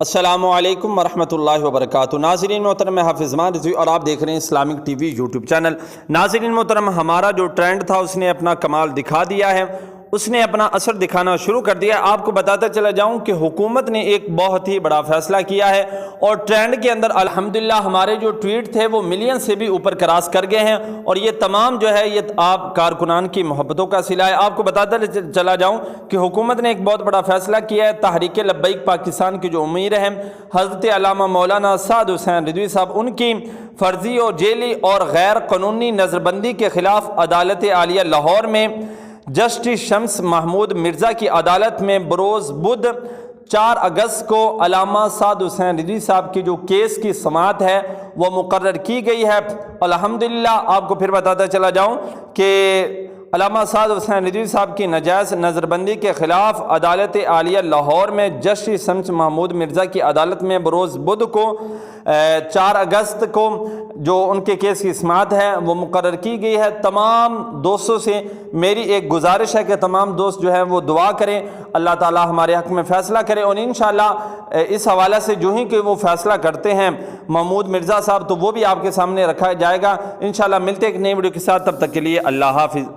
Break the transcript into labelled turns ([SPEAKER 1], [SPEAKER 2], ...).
[SPEAKER 1] السلام علیکم ورحمۃ اللہ وبرکاتہ۔ ناظرین محترم، میں حافظ زمان رضوی اور آپ دیکھ رہے ہیں Islamic T V YouTube channel. ناظرین محترم، ہمارا جو ٹرینڈ تھا اس نے اپنا کمال دکھا دیا ہے، اس نے اپنا اثر دکھانا شروع کر دیا۔ آپ کو بتاتا چلا جاؤں کہ حکومت نے ایک بہت ہی بڑا فیصلہ کیا ہے اور ٹرینڈ کے اندر الحمدللہ ہمارے جو ٹویٹ تھے وہ ملین سے بھی اوپر کراس کر گئے ہیں، اور یہ تمام جو ہے یہ آپ کارکنان کی محبتوں کا صلہ ہے۔ آپ کو بتاتا چلا جاؤں کہ حکومت نے ایک بہت بڑا فیصلہ کیا ہے۔ تحریک لبیک پاکستان کی جو امیر ہیں حضرت علامہ مولانا سعد حسین رضوی صاحب، ان کی فرضی و جیلی اور غیر قانونی نظر بندی کے خلاف عدالت عالیہ لاہور میں جسٹس شمس محمود مرزا کی عدالت میں بروز بدھ 4 اگست کو علامہ سعد حسین رضوی صاحب کی جو کیس کی سماعت ہے وہ مقرر کی گئی ہے۔ الحمدللہ آپ کو پھر بتاتا چلا جاؤں کہ علامہ سعد حسین رضوی صاحب کی ناجائز نظر بندی کے خلاف عدالت عالیہ لاہور میں جسٹس شمس محمود مرزا کی عدالت میں بروز بدھ کو 4 اگست کو جو ان کے کیس کی سماعت ہے وہ مقرر کی گئی ہے۔ تمام دوستوں سے میری ایک گزارش ہے کہ تمام دوست جو ہیں وہ دعا کریں، اللہ تعالی ہمارے حق میں فیصلہ کرے، اور انشاءاللہ اس حوالے سے جو ہی کہ وہ فیصلہ کرتے ہیں محمود مرزا صاحب تو وہ بھی آپ کے سامنے رکھا جائے گا۔ انشاءاللہ ملتے ایک نئی ویڈیو کے ساتھ، تب تک کے لیے اللہ حافظ۔